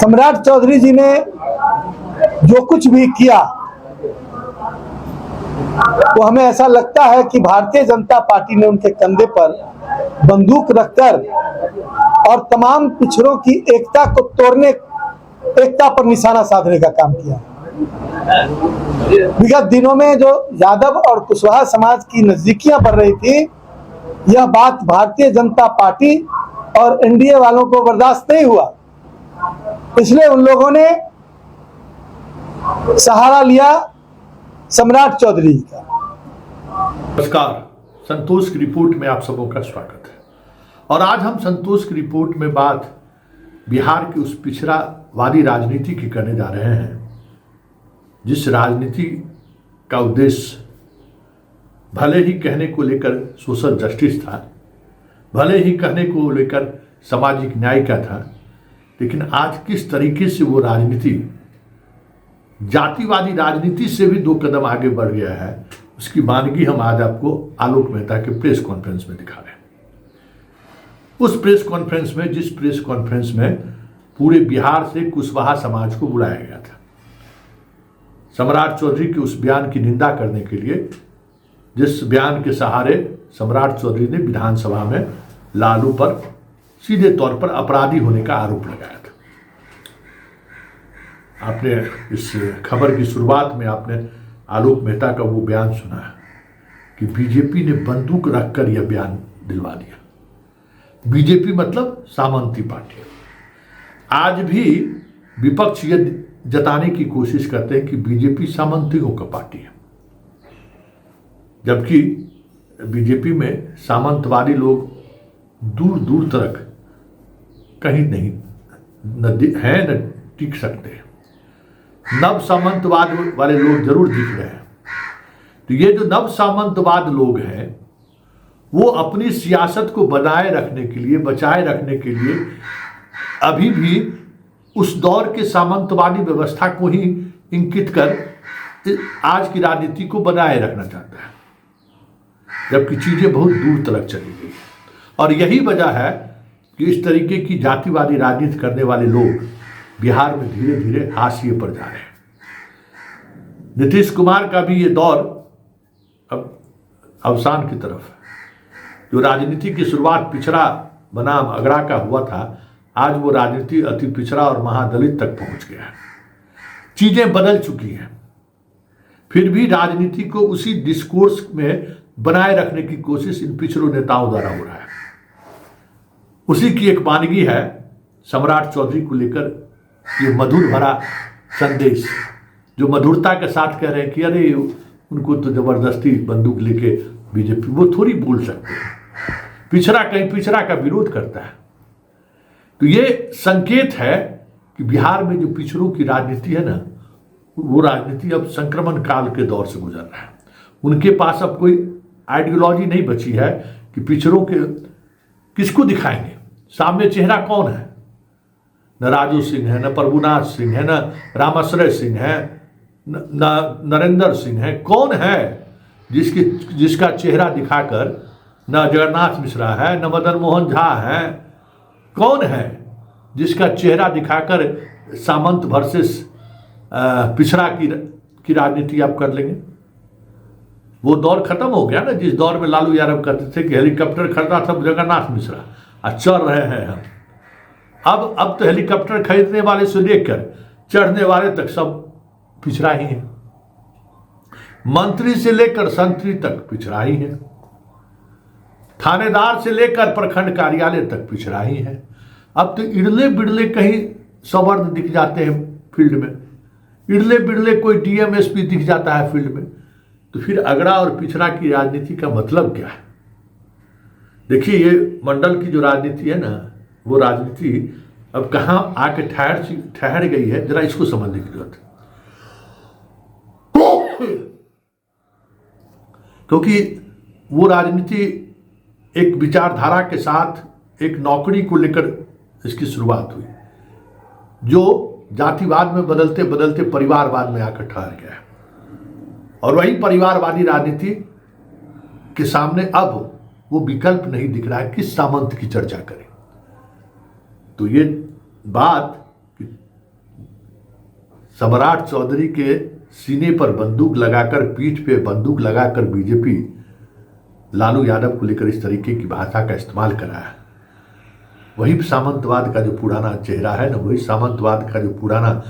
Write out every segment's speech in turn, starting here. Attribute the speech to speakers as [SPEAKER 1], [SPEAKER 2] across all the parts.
[SPEAKER 1] सम्राट चौधरी जी ने जो कुछ भी किया तो हमें ऐसा लगता है कि भारतीय जनता पार्टी ने उनके कंधे पर बंदूक रखकर और तमाम पिछड़ों की एकता को तोड़ने, एकता पर निशाना साधने का काम किया। विगत दिनों में जो यादव और कुशवाहा समाज की नजदीकियां बढ़ रही थी, यह बात भारतीय जनता पार्टी और एनडीए वालों को बर्दाश्त नहीं हुआ। इसलिए उन लोगों ने सहारा लिया सम्राट चौधरी का।
[SPEAKER 2] नमस्कार, संतोष की रिपोर्ट में आप सबों का स्वागत है। और आज हम संतोष की रिपोर्ट में बात बिहार की उस पिछड़ावादी राजनीति की करने जा रहे हैं, जिस राजनीति का उद्देश्य भले ही कहने को लेकर सोशल जस्टिस था, भले ही कहने को लेकर सामाजिक न्याय का था, लेकिन आज किस तरीके से वो राजनीति जातिवादी राजनीति से भी 2 कदम आगे बढ़ गया है, उसकी मानगी हम आज आपको आलोक मेहता के प्रेस कॉन्फ्रेंस में दिखा रहे हैं। उस प्रेस कॉन्फ्रेंस में, जिस प्रेस कॉन्फ्रेंस में पूरे बिहार से कुशवाहा समाज को बुलाया गया था, सम्राट चौधरी के उस बयान की निंदा करने के लिए, जिस बयान के सहारे सम्राट चौधरी ने विधानसभा में लालू पर सीधे तौर पर अपराधी होने का आरोप लगाया था। आपने इस खबर की शुरुआत में आपने आलोक मेहता का वो बयान सुना है कि बीजेपी ने बंदूक रखकर यह बयान दिलवा दिया। बीजेपी मतलब सामंती पार्टी। आज भी विपक्ष ये जताने की कोशिश करते हैं कि बीजेपी सामंतियों का पार्टी है, जबकि बीजेपी में सामंतवादी लोग दूर दूर तक कहीं नहीं न टिक सकते। नव सामंतवाद वाले लोग जरूर दिख रहे हैं। तो ये जो नव सामंतवाद लोग हैं, वो अपनी सियासत को बनाए रखने के लिए, बचाए रखने के लिए अभी भी उस दौर के सामंतवादी व्यवस्था को ही इंकित कर आज की राजनीति को बनाए रखना चाहता है, जबकि चीजें बहुत दूर तक चली गई। और यही वजह है कि इस तरीके की जातिवादी राजनीति करने वाले लोग बिहार में धीरे धीरे हाशिए पर जा रहे हैं। नीतीश कुमार का भी ये दौर अब अवसान की तरफ है। जो राजनीति की शुरुआत पिछड़ा बनाम अगड़ा का हुआ था, आज वो राजनीति अति पिछड़ा और महादलित तक पहुंच गया है। चीजें बदल चुकी हैं, फिर भी राजनीति को उसी डिस्कोर्स में बनाए रखने की कोशिश इन पिछड़ों नेताओं द्वारा हो रहा है। उसी की एक मानगी है सम्राट चौधरी को लेकर ये मधुर भरा संदेश, जो मधुरता के साथ कह रहे हैं कि अरे उनको तो जबरदस्ती बंदूक लेके बीजेपी, वो थोड़ी बोल सकते हैं। पिछड़ा कहीं पिछड़ा का विरोध करता है। तो ये संकेत है कि बिहार में जो पिछड़ों की राजनीति है ना, वो राजनीति अब संक्रमण काल के दौर से गुजर रहा है। उनके पास अब कोई आइडियोलॉजी नहीं बची है कि पिछड़ों के किसको दिखाएंगे, सामने चेहरा कौन है। न राजू सिंह है, न प्रभुनाथ सिंह है, न रामाश्रय सिंह है, न नरेंद्र सिंह है। कौन है जिसका चेहरा दिखाकर, न जगन्नाथ मिश्रा है, न मदन मोहन झा है। कौन है जिसका चेहरा दिखाकर सामंत वर्सेस पिछड़ा की राजनीति आप कर लेंगे। वो दौर खत्म हो गया ना, जिस दौर में लालू यादव कहते थे कि हेलीकॉप्टर खरीदा था जगन्नाथ मिश्रा, आज चल रहे हैं हम। अब तो हेलीकॉप्टर खरीदने वाले से लेकर चढ़ने वाले तक सब पिछड़ा ही है। मंत्री से लेकर संतरी तक पिछड़ा ही है। थानेदार से लेकर प्रखंड कार्यालय तक पिछड़ा ही है। अब तो इड़ले बिड़ले कहीं सवर्द दिख जाते हैं फील्ड में, इड़ले बिड़ले कोई डीएमएसपी दिख जाता है फील्ड में। तो फिर अगड़ा और पिछड़ा की राजनीति का मतलब क्या है? देखिए, ये मंडल की जो राजनीति है ना, वो राजनीति अब कहां आके ठहर गई है, जरा इसको समझने की जरूरत है। क्योंकि वो राजनीति एक विचारधारा के साथ एक नौकरी को लेकर इसकी शुरुआत हुई, जो जातिवाद में बदलते बदलते परिवारवाद में आकर ठहर गया है। और वही परिवारवादी राजनीति के सामने अब वो विकल्प नहीं दिख रहा है कि सामंत की चर्चा करें। तो ये बात सम्राट चौधरी के सीने पर बंदूक लगाकर, पीठ पे बंदूक लगाकर बीजेपी लालू यादव को लेकर इस तरीके की भाषा का इस्तेमाल करा है। वही सामंतवाद का जो पुराना चेहरा है ना, वही सामंतवाद का जो पुराना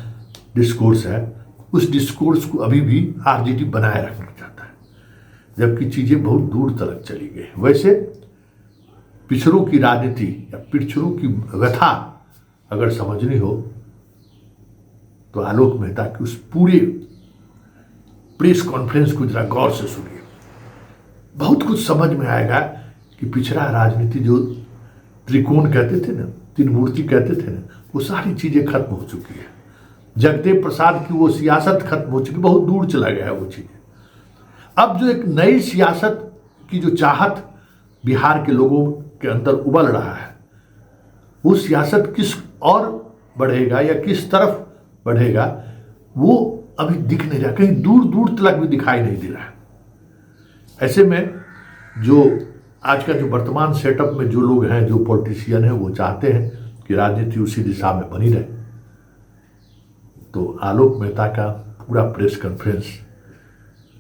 [SPEAKER 2] डिस्कोर्स है, उस डिस्कोर्स को अभी भी आरजेडी बनाए रखना चाहता है, जबकि चीज़ें बहुत दूर तक चली गई। वैसे पिछड़ों की राजनीति या पिछड़ों की व्यथा अगर समझनी हो तो आलोक मेहता की उस पूरे प्रेस कॉन्फ्रेंस को जरा गौर से सुनिए। बहुत कुछ समझ में आएगा कि पिछड़ा राजनीति जो त्रिकोण कहते थे ना, तीन मूर्ति कहते थे ना, वो सारी चीज़ें खत्म हो चुकी है। जगदेव प्रसाद की वो सियासत खत्म हो चुकी, बहुत दूर चला गया है वो चीज़ें। अब जो एक नई सियासत की जो चाहत बिहार के लोगों के अंदर उबल रहा है, वो सियासत किस और बढ़ेगा या किस तरफ बढ़ेगा वो अभी दिख नहीं रहा, कहीं दूर दूर तक भी दिखाई नहीं दे रहा है। ऐसे में जो आज का जो वर्तमान सेटअप में जो लोग हैं, जो पॉलिटिशियन हैं, वो चाहते हैं कि राजनीति उसी दिशा में बनी रहे। तो आलोक मेहता का पूरा प्रेस कॉन्फ्रेंस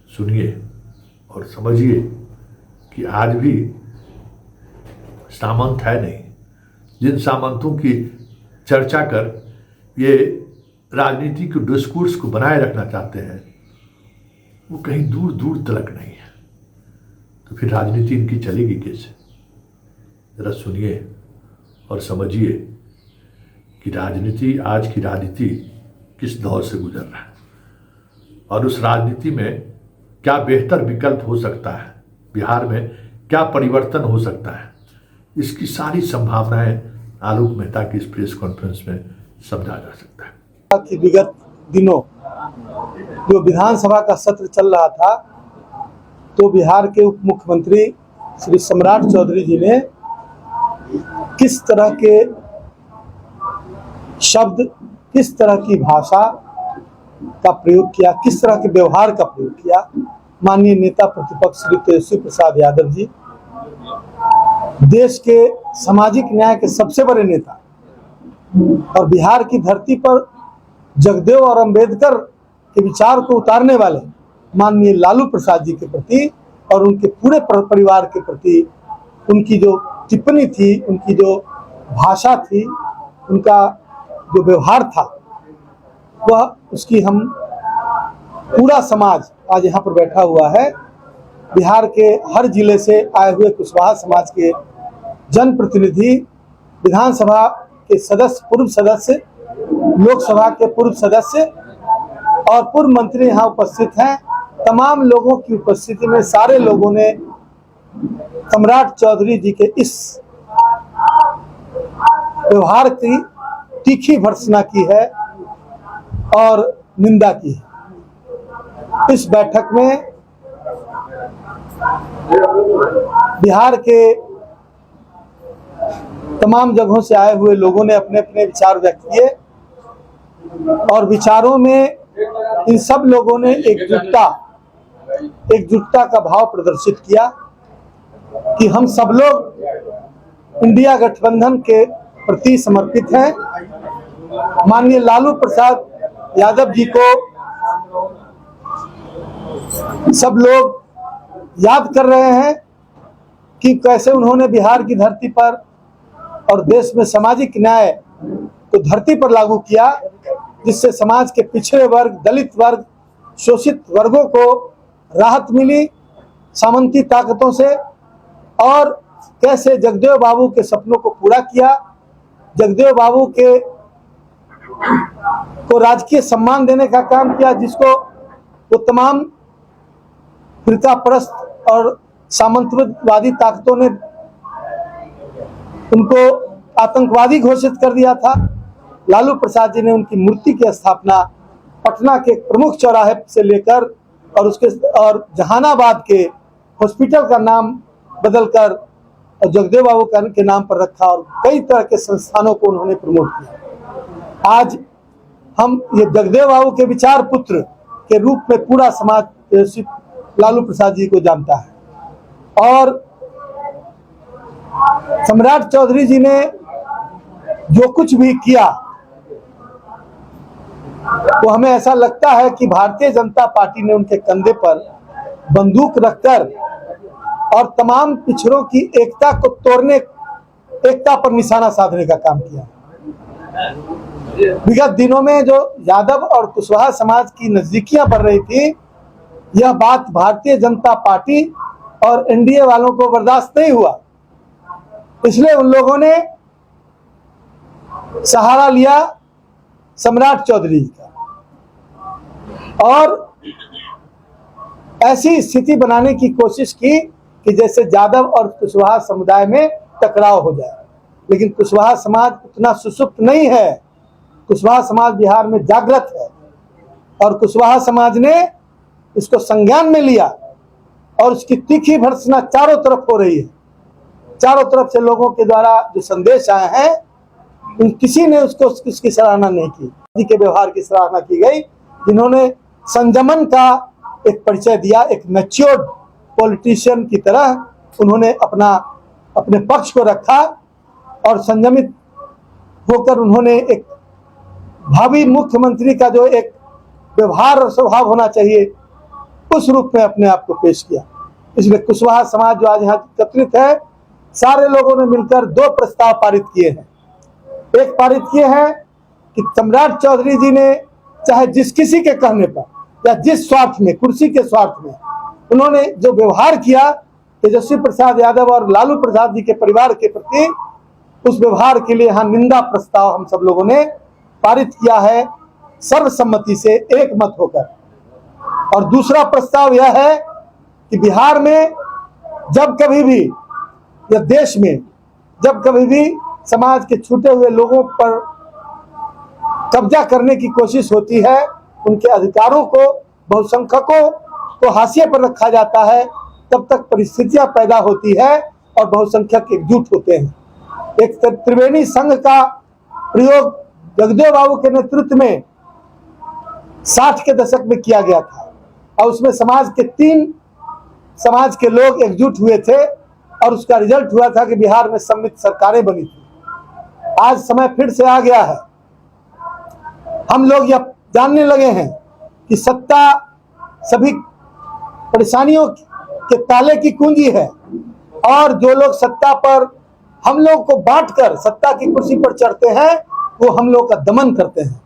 [SPEAKER 2] सुनिए और समझिए कि आज भी सामंत है नहीं। जिन सामंतों की चर्चा कर ये राजनीति के डिस्कोर्स को बनाए रखना चाहते हैं, वो कहीं दूर दूर तक नहीं है। तो फिर राजनीति इनकी चलेगी कैसे? जरा सुनिए और समझिए कि राजनीति, आज की राजनीति किस दौर से गुजर रहा है और उस राजनीति में क्या बेहतर विकल्प हो सकता है, बिहार में क्या परिवर्तन हो सकता है, इसकी सारी संभावनाएं आलोक मेहता की इस प्रेस कॉन्फ्रेंस में समझा जा सकता है।
[SPEAKER 1] कि विगत दिनों जो विधानसभा का सत्र चल रहा था, तो बिहार के उप मुख्यमंत्री श्री सम्राट चौधरी जी ने किस तरह के शब्द, किस तरह की भाषा का प्रयोग किया, किस तरह के व्यवहार का प्रयोग किया। माननीय नेता प्रतिपक्ष श्री तेजस्वी प्रसाद यादव जी, देश के सामाजिक न्याय के सबसे बड़े नेता और बिहार की धरती पर जगदेव और अंबेडकर के विचार को उतारने वाले माननीय लालू प्रसाद जी के प्रति और उनके पूरे परिवार के प्रति उनकी जो टिप्पणी थी, उनकी जो भाषा थी, उनका जो व्यवहार था, वह उसकी हम पूरा समाज आज यहाँ पर बैठा हुआ है। बिहार के हर जिले से आए हुए कुशवाहा समाज के जनप्रतिनिधि, विधानसभा के सदस्य, पूर्व सदस्य, लोकसभा के पूर्व सदस्य और पूर्व मंत्री यहाँ उपस्थित हैं। तमाम लोगों की उपस्थिति में सारे लोगों ने सम्राट चौधरी जी के इस व्यवहार की तीखी भर्त्सना की है और निंदा की है। इस बैठक में बिहार के तमाम जगहों से आए हुए लोगों ने अपने अपने विचार व्यक्त किए और विचारों में इन सब लोगों ने एकजुटता का भाव प्रदर्शित किया कि हम सब लोग इंडिया गठबंधन के प्रति समर्पित हैं। माननीय लालू प्रसाद यादव जी को सब लोग याद कर रहे हैं कि कैसे उन्होंने बिहार की धरती पर और देश में सामाजिक न्याय को धरती पर लागू किया, जिससे समाज के पिछड़े वर्ग, दलित वर्ग, शोषित वर्गों को राहत मिली सामंती ताकतों से, और कैसे जगदेव बाबू के सपनों को पूरा किया, जगदेव बाबू को राजकीय सम्मान देने का काम किया, जिसको वो तमाम फिरकापरस्त और सामंतवादी ताकतों ने उनको आतंकवादी घोषित कर दिया था। लालू प्रसाद जी ने उनकी मूर्ति की स्थापना पटना के प्रमुख चौराहे से लेकर और जहानाबाद के हॉस्पिटल का नाम बदलकर और जगदेव बाबू के नाम पर रखा और कई तरह के संस्थानों को उन्होंने प्रमोट किया। आज हम ये जगदेव बाबू के विचार पुत्र के रूप में पूरा समाज लालू प्रसाद जी को जानता है और सम्राट चौधरी जी ने जो कुछ भी किया तो हमें ऐसा लगता है कि भारतीय जनता पार्टी ने उनके कंधे पर बंदूक रखकर और तमाम पिछड़ों की एकता को तोड़ने, एकता पर निशाना साधने का काम किया। विगत दिनों में जो यादव और कुशवाहा समाज की नजदीकियां बढ़ रही थी, यह बात भारतीय जनता पार्टी और एनडीए वालों को बर्दाश्त नहीं हुआ। इसलिए उन लोगों ने सहारा लिया सम्राट चौधरी का और ऐसी स्थिति बनाने की कोशिश की कि जैसे यादव और कुशवाहा समुदाय में टकराव हो जाए। लेकिन कुशवाहा समाज उतना सुसुप्त नहीं है। कुशवाहा समाज बिहार में जागृत है और कुशवाहा समाज ने इसको संज्ञान में लिया और उसकी तीखी भर्त्सना चारों तरफ हो रही है। चारों तरफ से लोगों के द्वारा जो संदेश आए हैं, किसी ने उसकी सराहना नहीं की। मोदी के व्यवहार की सराहना की गई, जिन्होंने संयमन का एक परिचय दिया। एक मैच्योर्ड पॉलिटिशियन की तरह उन्होंने अपने पक्ष को रखा और संयमित होकर उन्होंने एक भावी मुख्यमंत्री का जो एक व्यवहार और स्वभाव होना चाहिए, उस रूप में अपने आप को पेश किया। इसलिए कुशवाहा समाज जो आज यहाँ एकत्रित है, सारे लोगों ने मिलकर 2 प्रस्ताव पारित किए हैं। एक पारित किए हैं कि सम्राट चौधरी जी ने चाहे जिस किसी के कहने पर या जिस स्वार्थ में, कुर्सी के स्वार्थ में उन्होंने जो व्यवहार किया तेजस्वी प्रसाद यादव और लालू प्रसाद जी के परिवार के प्रति, उस व्यवहार के लिए यहाँ निंदा प्रस्ताव हम सब लोगों ने पारित किया है सर्वसम्मति से, एक मत होकर। और दूसरा प्रस्ताव यह है कि बिहार में जब कभी भी या देश में जब कभी भी समाज के छूटे हुए लोगों पर कब्जा करने की कोशिश होती है, उनके अधिकारों को, बहुसंख्यकों को हाशिए पर रखा जाता है, तब तक परिस्थितियां पैदा होती है और बहुसंख्यक एकजुट होते हैं। एक त्रिवेणी संघ का प्रयोग जगदेव बाबू के नेतृत्व में 60 के दशक में किया गया था और उसमें समाज के 3 समाज के लोग एकजुट हुए थे और उसका रिजल्ट हुआ था कि बिहार में सम्मिलित सरकारें बनी थी। आज समय फिर से आ गया है। हम लोग यह जानने लगे हैं कि सत्ता सभी परेशानियों के ताले की कुंजी है और जो लोग सत्ता पर हम लोग को बांटकर सत्ता की कुर्सी पर चढ़ते हैं, वो हम लोग का दमन करते हैं।